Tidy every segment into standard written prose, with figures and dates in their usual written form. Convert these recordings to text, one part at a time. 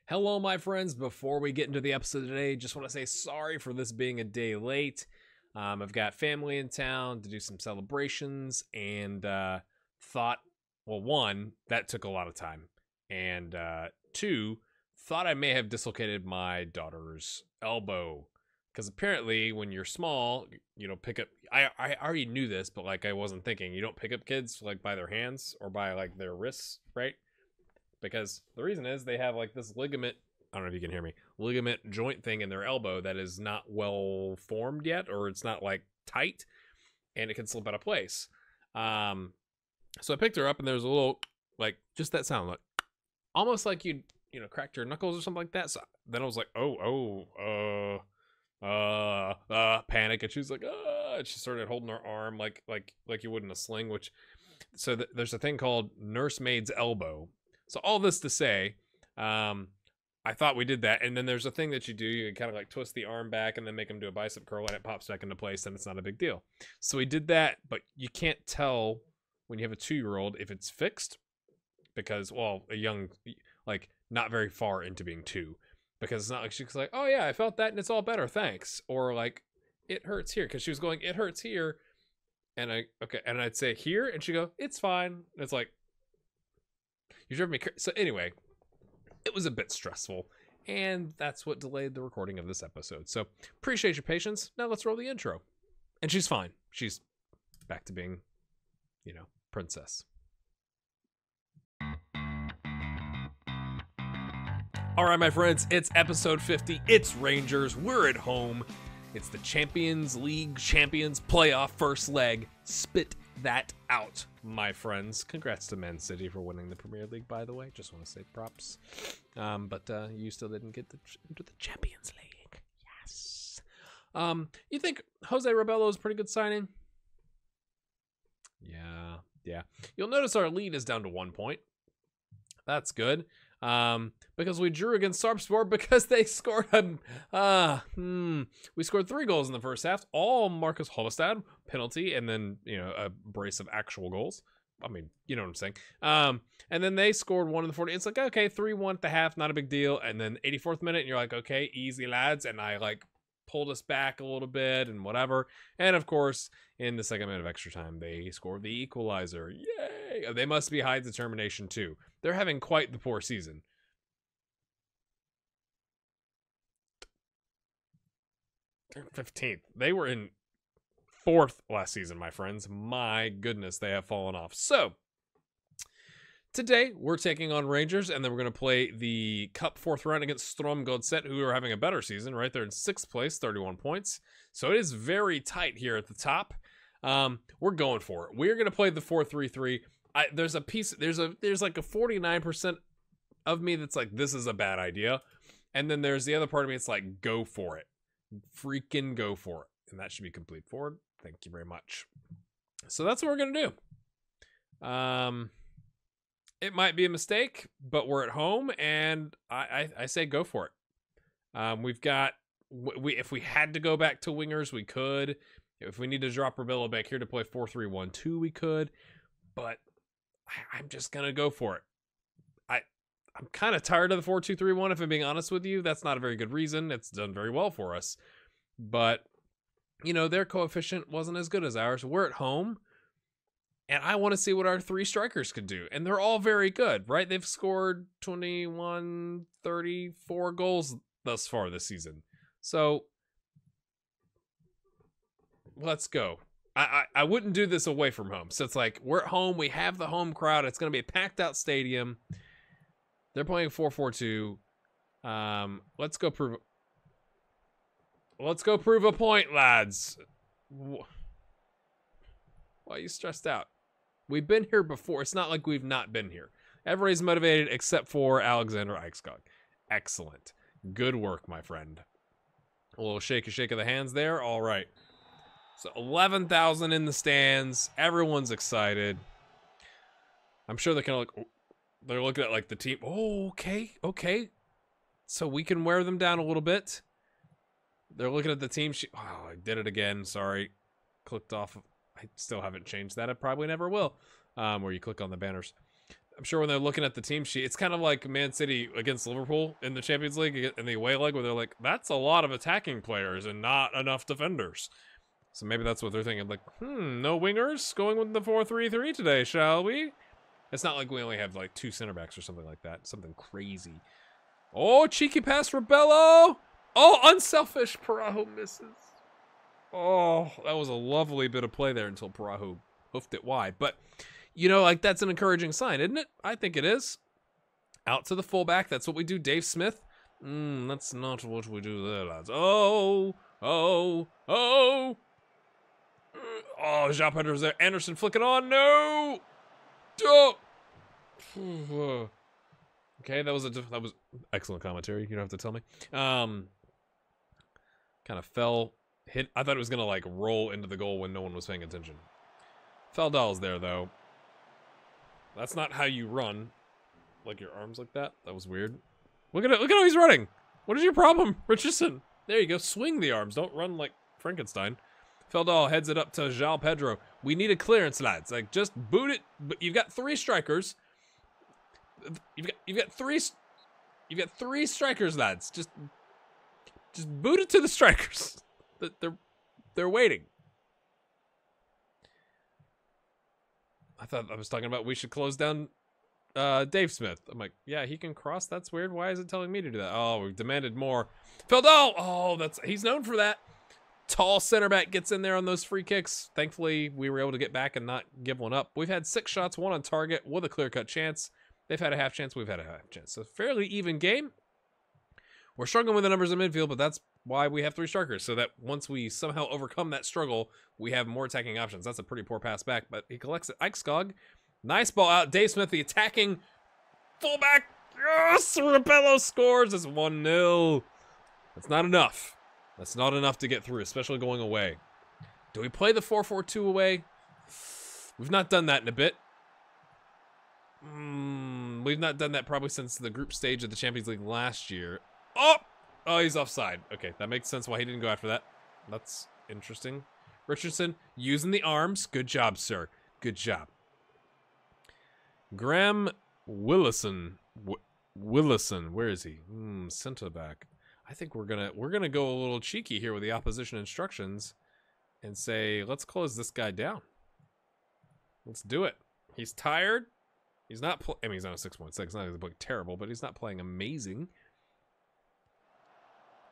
Hello, my friends. Before we get into the episode today, just want to say sorry for this being a day late. I've got family in town to do some celebrations and thought, well, one, that took a lot of time. And two, thought I may have dislocated my daughter's elbow. Because apparently when you're small, you don't pick up, I already knew this, but like I wasn't thinking, you don't pick up kids like by their hands or by like their wrists, right? Because the reason is they have like this ligament, I don't know if you can hear me, ligament joint thing in their elbow that is not well formed yet, or it's not like tight, and it can slip out of place. So I picked her up and there's a little, like, just that sound, like, almost like you cracked your knuckles or something like that. So then I was like, panic, and she was like, and she started holding her arm like you would in a sling, which, so there's a thing called nursemaid's elbow. So all this to say, I thought we did that, and then there's a thing that you do. You kind of like twist the arm back and then make them do a bicep curl, and it pops back into place, and it's not a big deal. So we did that, but you can't tell when you have a 2-year-old if it's fixed, because, well, a young, like, not very far into being 2, because it's not like she's like, oh yeah, I felt that and it's all better, thanks, or like, it hurts here, because she was going, it hurts here, and I'd say here, and she'd go, it's fine. And it's like, you drove me crazy. So anyway, it was a bit stressful, and that's what delayed the recording of this episode. So appreciate your patience. Now let's roll the intro. And she's fine. She's back to being, princess. All right, my friends, it's episode 50. It's Rangers. We're at home. It's the Champions League Champions Playoff first leg. Spit that out, my friends. Congrats to Man City for winning the Premier League, by the way. Just want to say props. But you still didn't get into the Champions League. Yes. You think Jose Rebello is a pretty good signing? Yeah. You'll notice our lead is down to 1 point. That's good. Because we drew against Sarpsborg because they scored we scored 3 goals in the first half, all Marcus Holstad penalty, and then a brace of actual goals. I mean, you know what I'm saying. And then they scored 1 in the 40. It's like, okay, 3-1 at the half, not a big deal. And then 84th minute, and you're like, okay, easy lads. And I like pulled us back a little bit and whatever. And of course, in the second minute of extra time, they scored the equalizer. Yay! They must be high determination too. They're having quite the poor season. They're 15th. They were in 4th last season, my friends. My goodness, they have fallen off. So, today, we're taking on Rangers, and then we're going to play the Cup 4th round against Strømsgodset, who are having a better season, right? They're in 6th place, 31 points. So, it is very tight here at the top. We're going for it. We're going to play the 4-3-3. There's like a 49% of me that's like, this is a bad idea. And then there's the other part of me that's like, go for it. Freaking go for it. And that should be complete forward. Thank you very much. So that's what we're going to do. It might be a mistake, but we're at home, and I say go for it. We've got, if we had to go back to wingers, we could. If we need to drop Rebello back here to play 4-3-1-2, we could. But I'm just going to go for it. I'm kind of tired of the 4-2-3-1, if I'm being honest with you. That's not a very good reason. It's done very well for us. But, their coefficient wasn't as good as ours. We're at home, and I want to see what our 3 strikers could do. And they're all very good, right? They've scored 21, 34 goals thus far this season. So, let's go. I wouldn't do this away from home. So it's like, we're at home. We have the home crowd. It's going to be a packed out stadium. They're playing 4-4-2. Let's go prove a point, lads. Why are you stressed out? We've been here before. It's not like we've not been here. Everybody's motivated except for Alexander Eichskog. Excellent. Good work, my friend. A little shake of the hands there. All right. So 11,000 in the stands. Everyone's excited. I'm sure they're kind of like, they're looking at like the team. Oh, okay. So we can wear them down a little bit. They're looking at the team sheet. Oh, I did it again. Sorry. Clicked off. I still haven't changed that. I probably never will. Where you click on the banners. I'm sure when they're looking at the team sheet, it's kind of like Man City against Liverpool in the Champions League in the away leg, where they're like, that's a lot of attacking players and not enough defenders. So maybe that's what they're thinking, like, no wingers going with the 4-3-3 today, shall we? It's not like we only have like 2 center backs or something like that. Something crazy. Oh, cheeky pass, Rebello. Oh, unselfish. Parajo misses. Oh, that was a lovely bit of play there until Parajo hoofed it wide. But, you know, like, that's an encouraging sign, isn't it? I think it is. Out to the fullback. That's what we do. Dave Smith. That's not what we do there, lads. Oh. Oh, Jean Pedro's there. Anderson flicking on. No. Oh. Okay, that was excellent commentary. You don't have to tell me. Kind of fell, hit. I thought it was gonna like roll into the goal when no one was paying attention. Feldal's there though. That's not how you run. Like your arms like that. That was weird. Look at it. Look at how he's running. What is your problem, Richardson? There you go. Swing the arms. Don't run like Frankenstein. Feldal heads it up to João Pedro. We need a clearance, lads. Like, just boot it. But you've got 3 strikers. You've got three strikers, lads. Just boot it to the strikers. They're waiting. I thought I was talking about we should close down Dave Smith. I'm like, yeah, he can cross. That's weird. Why is it telling me to do that? Oh, we demanded more. Feldal. Oh, he's known for that. Tall center back gets in there on those free kicks. Thankfully, we were able to get back and not give one up. We've had 6 shots, 1 on target with a clear-cut chance. They've had a half chance. We've had a half chance. So fairly even game. We're struggling with the numbers in midfield, but that's why we have 3 strikers. So that once we somehow overcome that struggle, we have more attacking options. That's a pretty poor pass back, but he collects it. Eichskog. Nice ball out. Dave Smith, the attacking fullback. Yes! Rebello scores. It's 1-0. That's not enough. That's not enough to get through, especially going away. Do we play the 4-4-2 away? We've not done that in a bit. We've not done that probably since the group stage of the Champions League last year. Oh, he's offside. Okay, that makes sense why he didn't go after that. That's interesting. Richardson using the arms. Good job, sir. Good job. Graham Willison. Willison, where is he? Centre back. I think we're gonna go a little cheeky here with the opposition instructions and say, let's close this guy down. Let's do it. He's tired. He's not. I mean, he's on a 6.6. Not like he's playing terrible, but he's not playing amazing.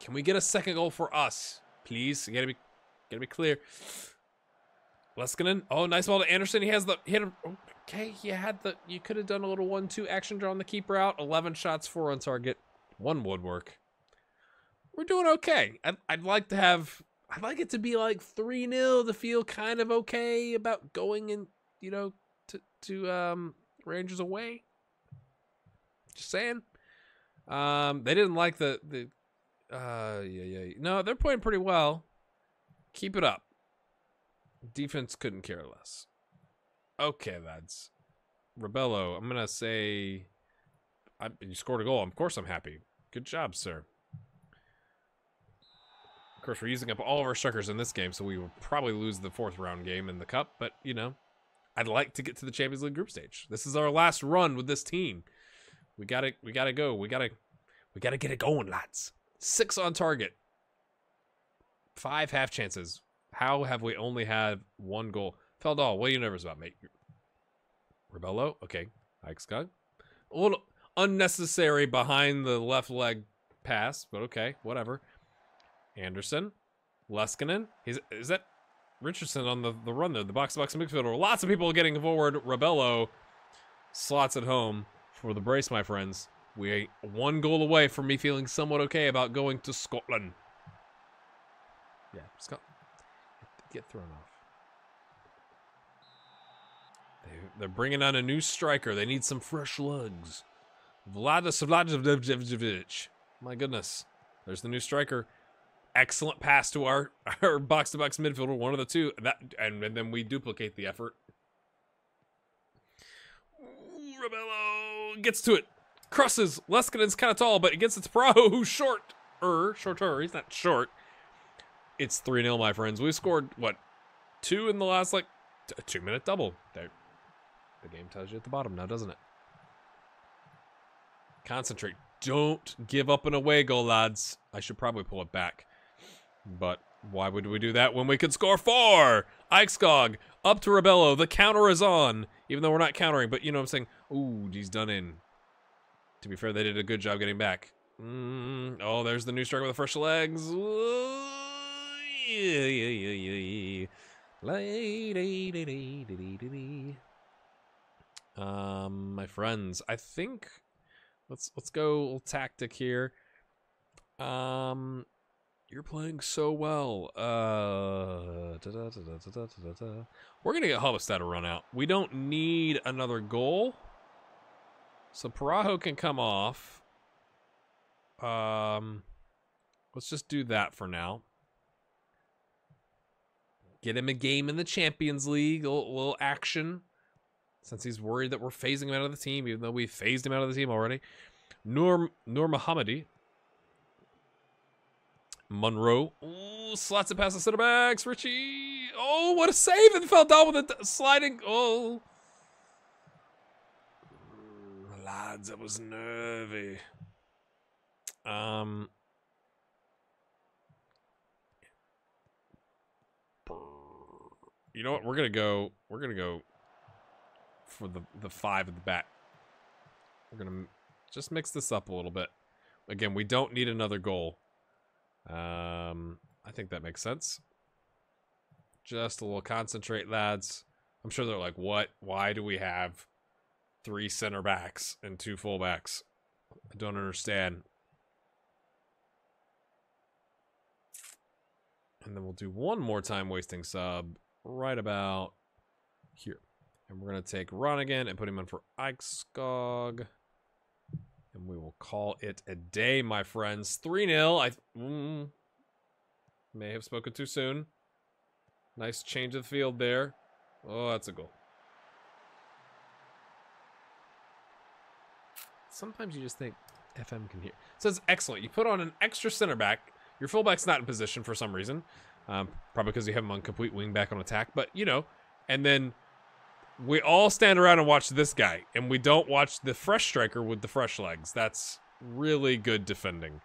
Can we get a second goal for us, please? You gotta be clear. Leskinen. Oh, nice ball to Anderson. He has the hit. Okay, you could have done a little 1-2 action draw on the keeper out. 11 shots, 4 on target. 1 would work. We're doing okay. I'd like it to be like 3-0 to feel kind of okay about going in, you know, to Rangers away. Just saying. They didn't like yeah. No, they're playing pretty well. Keep it up. Defense couldn't care less. Okay, lads. Rebello, I'm gonna say, you scored a goal. Of course, I'm happy. Good job, sir. Of course, we're using up all of our strikers in this game, so we will probably lose the 4th round game in the cup. But you know, I'd like to get to the Champions League group stage. This is our last run with this team. We gotta go. We gotta get it going, lads. 6 on target. 5 half chances. How have we only had 1 goal? Feldal, what are you nervous about, mate? Rebello, okay. Eichskog. A little unnecessary behind the left leg pass, but okay, whatever. Anderson, Leskinen. Is that Richardson on the run there? The box-to-box midfielder. Lots of people getting forward. Rebello slots it home for the brace, my friends. We are 1 goal away from me feeling somewhat okay about going to Scotland. Yeah, Scotland. Get thrown off. They're bringing on a new striker. They need some fresh legs. Vladislav. My goodness. There's the new striker. Excellent pass to our box-to-box midfielder, one of the two. And then we duplicate the effort. Ooh, Rebello gets to it. Crosses. Leskinen's kind of tall, but it gets it to Praho, who's shorter. He's not short. It's 3-0, my friends. We scored, what, 2 in the last, like, a 2-minute double. There. The game tells you at the bottom now, doesn't it? Concentrate. Don't give up an away goal, lads. I should probably pull it back. But why would we do that when we could score 4? Eichskog up to Rebello. The counter is on. Even though we're not countering, but you know what I'm saying. Ooh, he's done in. To be fair, they did a good job getting back. Oh, there's the new striker with the fresh legs. My friends, I think let's go a little tactic here. You're playing so well. We're gonna get Hubestad to run out. We don't need another goal, so Parajo can come off. Let's just do that for now. Get him a game in the Champions League, a little action. Since he's worried that we're phasing him out of the team, even though we phased him out of the team already. Nur Mohammadi. Monroe. Ooh, slots it past the center backs. Richie. Oh, what a save. And fell down with a sliding. Oh. Lads, that was nervy. You know what? We're gonna go for the 5 at the back. We're gonna just mix this up a little bit. Again, we don't need another goal. I think that makes sense. Just a little concentrate, lads. I'm sure they're like, what? Why do we have 3 center backs and 2 full backs? I don't understand. And then we'll do one more time wasting sub right about here. And we're going to take Ronigan and put him in for Eichskog. And we will call it a day, my friends. 3-0. I may have spoken too soon. Nice change of the field there. Oh, that's a goal. Sometimes you just think FM can hear. It says excellent. You put on an extra center back. Your fullback's not in position for some reason. Probably because you have him on complete wing back on attack. But, you know, and then we all stand around and watch this guy. And we don't watch the fresh striker with the fresh legs. That's really good defending.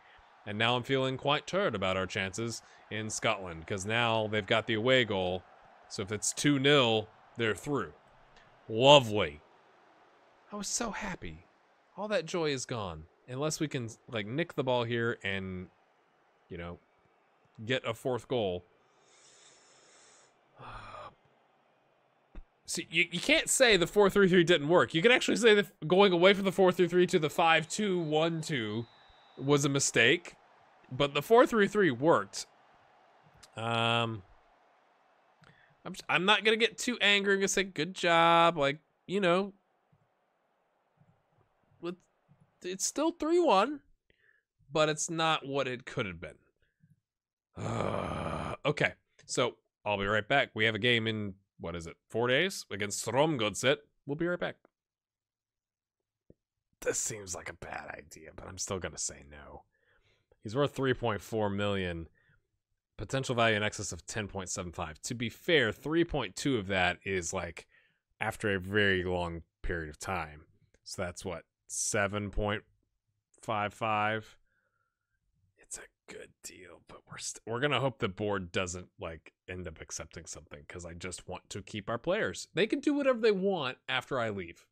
And now I'm feeling quite tired about our chances in Scotland. Because now they've got the away goal. So if it's 2-0, they're through. Lovely. I was so happy. All that joy is gone. Unless we can, like, nick the ball here and, you know, get a 4th goal. See, you can't say the 4-3-3 didn't work. You can actually say that going away from the 4-3-3 to the 5-2-1-2 was a mistake. But the 4-3-3 worked. I'm not going to get too angry. I'm going to say, good job. Like, you know. It's still 3-1. But it's not what it could have been. Okay. So, I'll be right back. We have a game in, what is it, 4 days? Against Strømsgodset. We'll be right back. This seems like a bad idea, but I'm still going to say no. He's worth 3.4 million. Potential value in excess of 10.75. To be fair, 3.2 of that is like after a very long period of time. So that's what, 7.55. It's a good deal, but we're gonna hope the board doesn't like end up accepting something because I just want to keep our players. They can do whatever they want after I leave.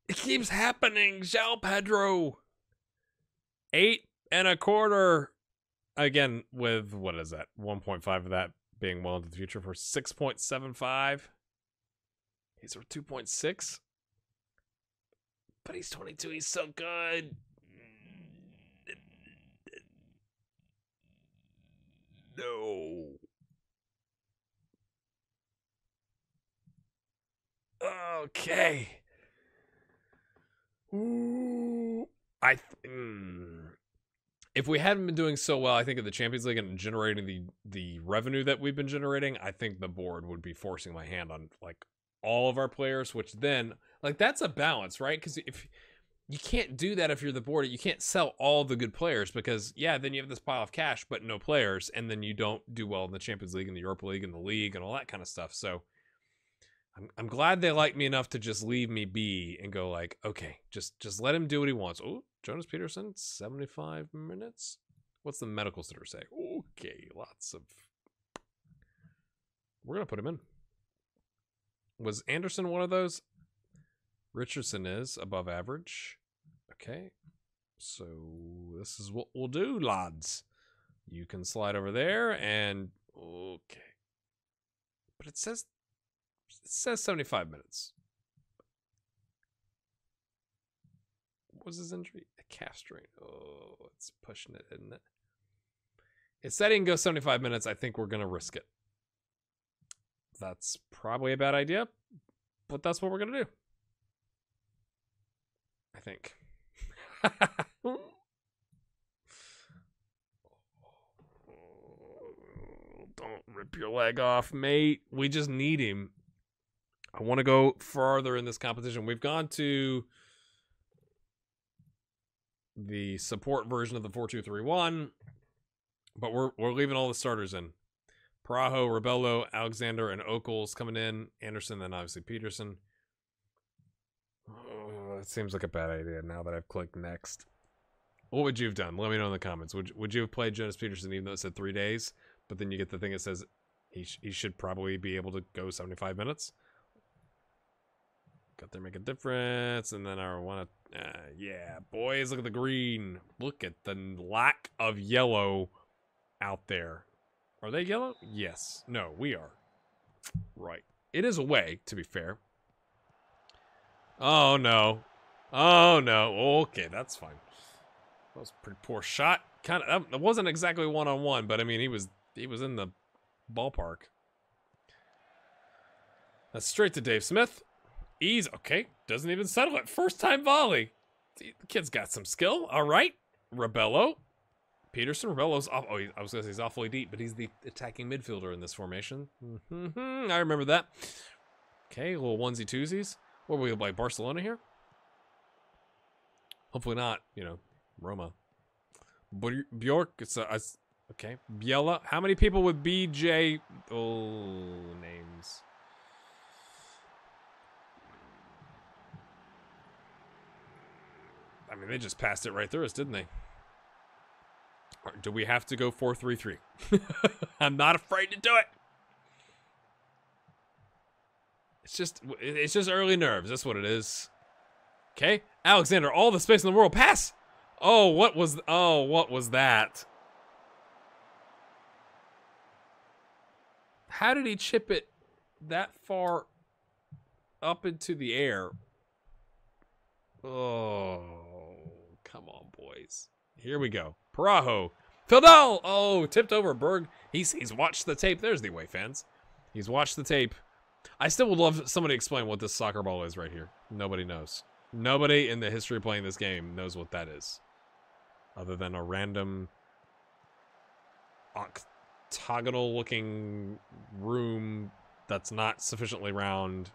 It keeps happening, João Pedro. 8.25. Again, with, what is that? 1.5 of that being well into the future for 6.75. He's worth 2.6. But he's 22. He's so good. No. Okay. Ooh. If we hadn't been doing so well, I think in the Champions League and generating the revenue that we've been generating, I think the board would be forcing my hand on like all of our players, which then like that's a balance, right? Because if you can't do that if you're the board, you can't sell all the good players because yeah, then you have this pile of cash but no players, and then you don't do well in the Champions League and the Europa League and the league and all that kind of stuff. So I'm glad they like me enough to just leave me be and go like, okay, just let him do what he wants. Oh, Jonas Peterson, 75 minutes. What's the medical center say? Okay, lots of. We're gonna put him in. Was Anderson one of those? Richardson is above average. Okay, so this is what we'll do, lads. You can slide over there and okay, but it says 75 minutes. What was his injury? A calf strain. Oh, it's pushing it, isn't it? It said he can go 75 minutes. I think we're gonna risk it. That's probably a bad idea, but that's what we're gonna do. I think. Don't rip your leg off, mate. We just need him. I want to go farther in this competition. We've gone to the support version of the 4-2-3-1, but we're leaving all the starters in. Parajo, Rebello, Alexander, and Oakles coming in. Anderson, then obviously Peterson. Oh, it seems like a bad idea now that I've clicked next. What would you have done? Let me know in the comments. Would you have played Jonas Peterson even though it said 3 days? But then you get the thing that says he should probably be able to go 75 minutes. Got there, make a difference. And then I want to... yeah, boys, look at the green. Look at the lack of yellow out there. Are they yellow? Yes. No, we are. Right. It is away, to be fair. Oh, no. Oh, no. Okay, that's fine. That was a pretty poor shot. Kind of. It wasn't exactly one-on-one, but I mean, he was in the ballpark. That's straight to Dave Smith. Ease. Okay. Doesn't even settle it. First time volley. The kid's got some skill. All right. Rebello. Peterson. Rebello's off. Oh, I was going to say he's awfully deep, but he's the attacking midfielder in this formation. I remember that. Okay. A little onesie twosies. What are we going to play? Barcelona here? Hopefully not. You know, Roma. Bjork. It's okay. Biela. How many people with BJ? Oh, names. I mean, they just passed it right through us, didn't they? Or do we have to go 4-3-3? I'm not afraid to do it. It's just early nerves. That's what it is. Okay, Alexander, all the space in the world. Pass. Oh, what was that? How did he chip it that far up into the air? Oh, come on, boys. Here we go. Parajo. Fildal. Oh, tipped over. Berg. He's watched the tape. There's the away fans. He's watched the tape. I still would love somebody to explain what this soccer ball is right here. Nobody knows. Nobody in the history of playing this game knows what that is. Other than a random octagonal-looking room that's not sufficiently round.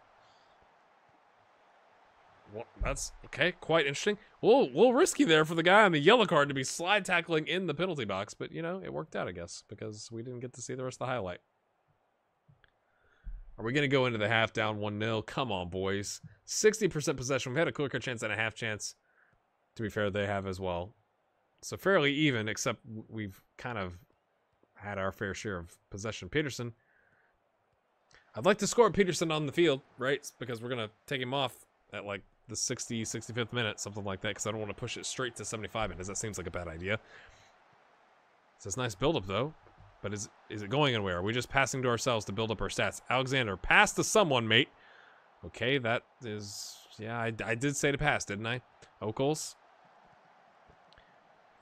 Well, that's okay. Quite interesting. A little risky there for the guy on the yellow card to be slide tackling in the penalty box, but you know it worked out, I guess, because we didn't get to see the rest of the highlight. Are we going to go into the half down 1-0? Come on, boys. 60% possession. We've had a quicker chance and a half chance. To be fair, they have as well. So fairly even, except we've kind of had our fair share of possession. Peterson. I'd like to score Peterson on the field, right? Because we're going to take him off at like the 65th minute, something like that, because I don't want to push it straight to 75 minutes. That seems like a bad idea. It's a nice build-up, though. But is it going anywhere? Are we just passing to ourselves to build up our stats? Alexander, pass to someone, mate. Okay, that is... Yeah, I did say to pass, didn't I? Oakles.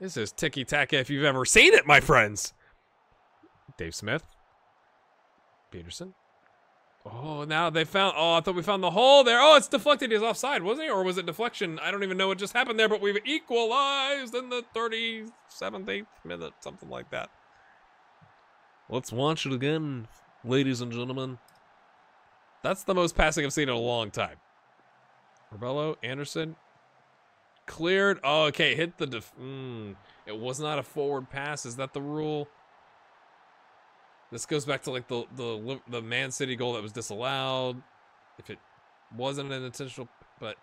This is tiki-taka if you've ever seen it, my friends. Dave Smith. Peterson. Oh, now they found... Oh, I thought we found the hole there. Oh, it's deflected. He's offside, wasn't he? Or was it deflection? I don't even know what just happened there, but we've equalized in the 37th, 8th minute, something like that. Let's watch it again, ladies and gentlemen. That's the most passing I've seen in a long time. Rebello, Anderson. Cleared. Oh, okay, hit the... It was not a forward pass. Is that the rule? This goes back to like the Man City goal that was disallowed. if it wasn't an intentional, but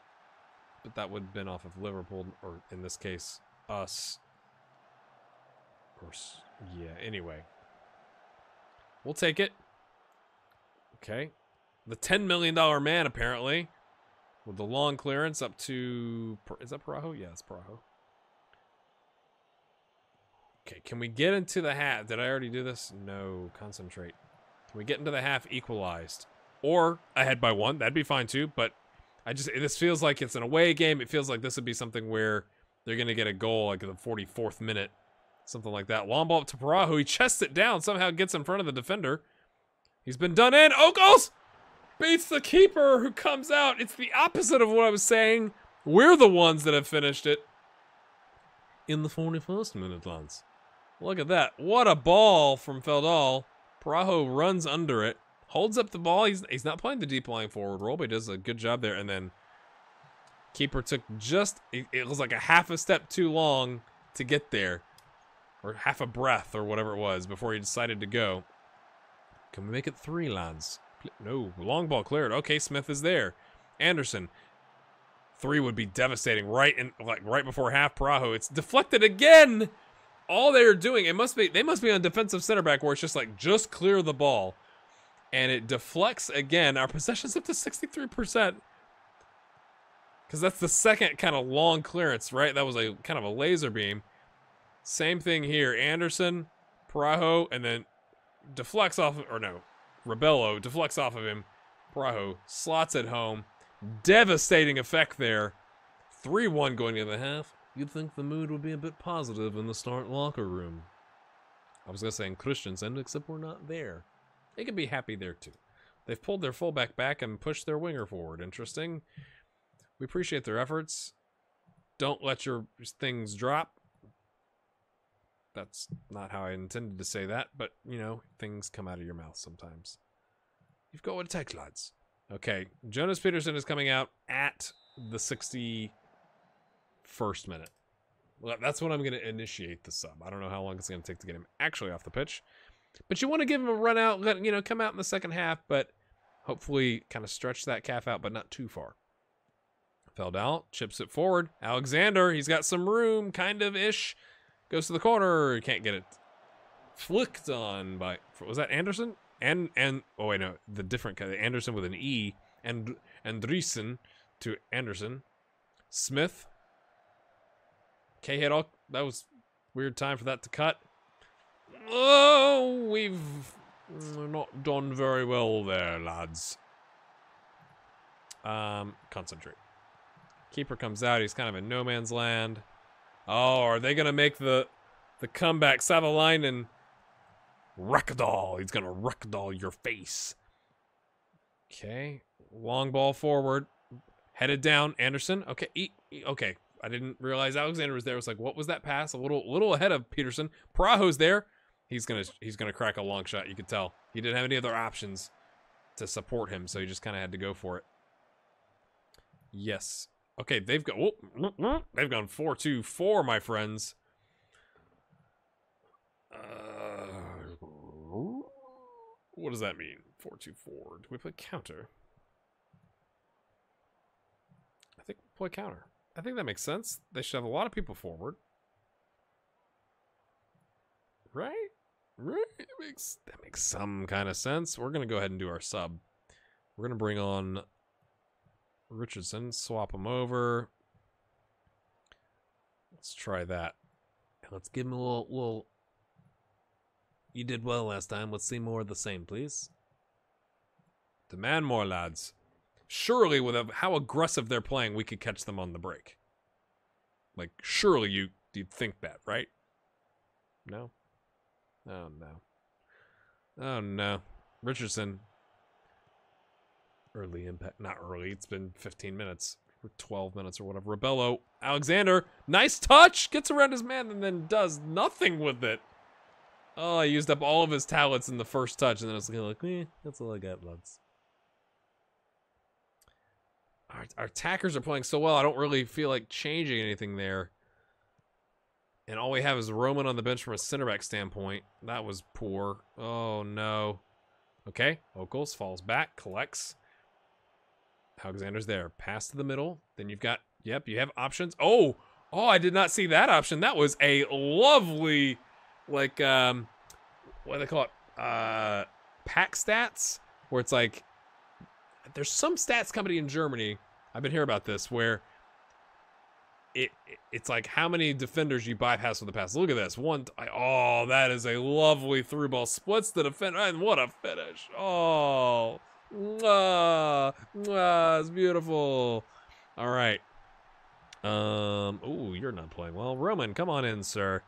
that would have been off of Liverpool, or in this case, us. Or, yeah, anyway. We'll take it. Okay. The $10 million man, apparently. With the long clearance up to... Is that Parajo? Yeah, it's Parajo. Okay, can we get into the half? Did I already do this? No, concentrate. Can we get into the half equalized? Or ahead by 1? That'd be fine too, but this feels like it's an away game. It feels like this would be something where they're going to get a goal like in the 44th minute. Something like that. Long ball up to Parajo. He chests it down. Somehow gets in front of the defender. He's been done in. Okos beats the keeper who comes out. It's the opposite of what I was saying. We're the ones that have finished it. In the 41st minute, lads. Look at that. What a ball from Feldal. Parajo runs under it. Holds up the ball. He's not playing the deep lying forward role, but he does a good job there. And then keeper took just... It was like a half a step too long to get there. Or half a breath, or whatever it was, before he decided to go. Can we make it 3, lads? No, long ball cleared. Okay, Smith is there. Anderson. 3 would be devastating. Right before half. Parajo. It's deflected again. All they're doing, they must be on defensive center back, where it's just like, just clear the ball, and it deflects again. Our possession's up to 63%. Because that's the second kind of long clearance, right? That was a kind of a laser beam. Same thing here. Anderson, Parajo, and then deflects off, or no, Rebello deflects off of him. Parajo slots it home. Devastating effect there. 3-1 going into the half. You'd think the mood would be a bit positive in the start locker room. I was going to say in Christiansen, except we're not there. They can be happy there too. They've pulled their fullback back and pushed their winger forward. Interesting. We appreciate their efforts. Don't let your things drop. That's not how I intended to say that, but, you know, things come out of your mouth sometimes. You've got what it takes, lads. Okay, Jonas Peterson is coming out at the 61st minute. Well, that's when I'm going to initiate the sub. I don't know how long it's going to take to get him actually off the pitch. But you want to give him a run out, let, you know, come out in the second half, but hopefully kind of stretch that calf out, but not too far. Feldal chips it forward. Alexander, he's got some room, kind of-ish. Goes to the corner, can't get it. Flicked on by, was that Anderson? And oh wait, no, the different kind, Anderson with an E, and Andreessen to Anderson. Smith. K-hit, that was weird time for that to cut. Oh, we've not done very well there, lads. Concentrate. Keeper comes out, he's kind of in no man's land. Oh, are they gonna make the comeback? Savalainen, ragdoll. He's gonna ragdoll your face. Okay, long ball forward, headed down. Anderson. Okay, okay. I didn't realize Alexander was there. I was like, what was that pass? A little ahead of Peterson. Parajo's there. He's gonna crack a long shot. You could tell he didn't have any other options to support him, so he just kind of had to go for it. Yes. Okay, they've gone 4-2-4, my friends. What does that mean? 4-2-4. Do we play counter? I think we play counter. I think that makes sense. They should have a lot of people forward. Right? Right? That makes some kind of sense. We're going to go ahead and do our sub. We're going to bring on Richardson, swap him over. Let's try that. Let's give him a little. You did well last time. Let's see more of the same, please. Demand more, lads. Surely, with how aggressive they're playing, we could catch them on the break. Like, surely you'd think that, right? No? Oh, no. Oh, no. Richardson. Early impact. Not early. It's been 15 minutes. Or 12 minutes or whatever. Rebello. Alexander. Nice touch. Gets around his man and then does nothing with it. Oh, he used up all of his talents in the first touch. And then it's like, that's all I got, lads. Our attackers are playing so well. I don't really feel like changing anything there. And all we have is Roman on the bench from a center back standpoint. That was poor. Oh, no. Okay. Okos falls back. Collects. Alexander's there. Pass to the middle. Then you've got, yep, you have options. Oh, I did not see that option. That was a lovely, like, what do they call it? Pack stats, where it's like, there's some stats company in Germany, I've been hearing about this, where it's like how many defenders you bypass with the pass. Look at this. Oh, that is a lovely through ball. Splits the defender, and what a finish. Oh, it's beautiful. All right. Oh, you're not playing well. Roman, come on in, sir.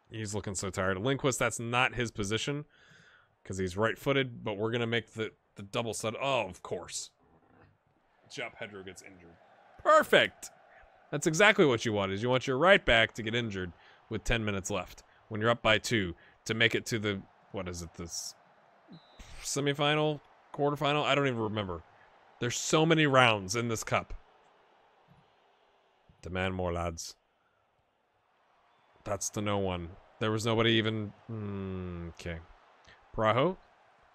He's looking so tired. Lindquist, that's not his position because he's right-footed, but we're going to make the double set. Oh, of course. Job Pedro gets injured. Perfect. That's exactly what you want, is you want your right back to get injured with 10 minutes left when you're up by 2 to make it to the, what is it, this semifinal, quarterfinal? I don't even remember. There's so many rounds in this cup. Demand more, lads. That's the no one. There was nobody even... okay. Praho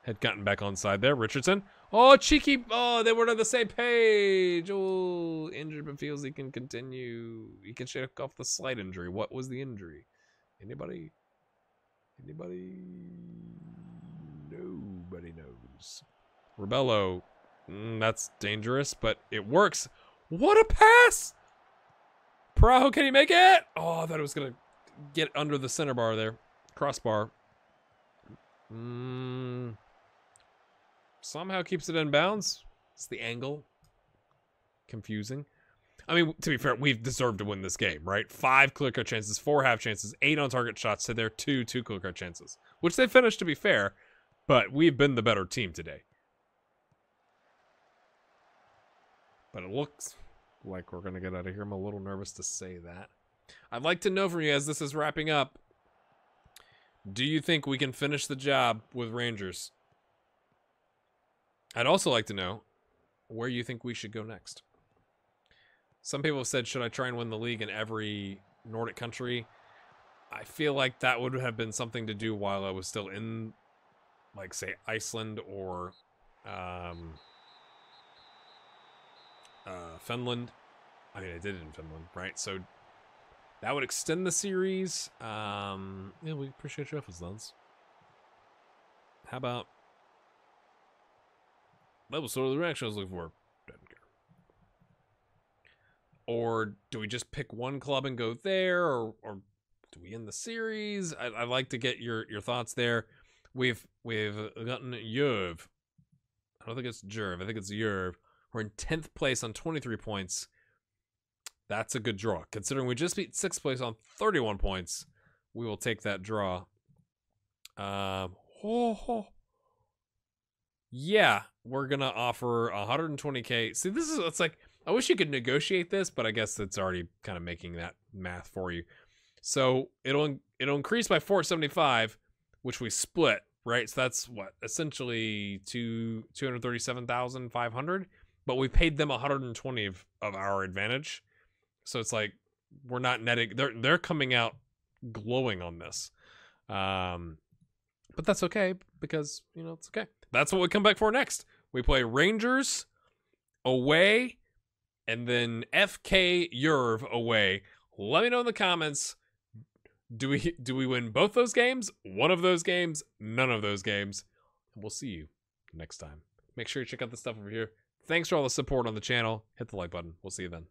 had gotten back on side there. Richardson. Oh, cheeky. Oh, they weren't on the same page. Oh, injured but feels he can continue. He can shake off the slight injury. What was the injury? Anybody? Anybody? Nobody knows. Rebello. That's dangerous, but it works. What a pass! Praho, can he make it? Oh, I thought it was going to get under the center bar there. Crossbar. Somehow keeps it in bounds. It's the angle. Confusing. I mean, to be fair, we've deserved to win this game, right? 5 clear cut chances, 4 half chances, 8 on target shots to their 2 clear cut chances, which they finished, to be fair, but we've been the better team today. But it looks like we're going to get out of here. I'm a little nervous to say that. I'd like to know from you as this is wrapping up, do you think we can finish the job with Rangers? I'd also like to know where you think we should go next. Some people have said, should I try and win the league in every Nordic country? I feel like that would have been something to do while I was still in, like, say, Iceland or Finland. I mean, I did it in Finland, right? So that would extend the series. Yeah, we appreciate your efforts, Lance. How about... That was sort of the reaction I was looking for. Doesn't care. Or do we just pick one club and go there? Or do we end the series? I'd like to get your thoughts there. We've gotten Yerv. I don't think it's Jerv. I think it's Yerv. We're in 10th place on 23 points. That's a good draw. Considering we just beat 6th place on 31 points, we will take that draw. Yeah, we're going to offer 120K. See, it's like, I wish you could negotiate this, but I guess it's already kind of making that math for you. So it'll increase by 475, which we split, right? So that's what, essentially 237,500, but we paid them 120 of our advantage. So it's like we're not netting. They're coming out glowing on this, but that's okay because it's okay. That's what we come back for next. We play Rangers away, and then FK Yerv away. Let me know in the comments. Do we win both those games? One of those games? None of those games? And we'll see you next time. Make sure you check out the stuff over here. Thanks for all the support on the channel. Hit the like button. We'll see you then.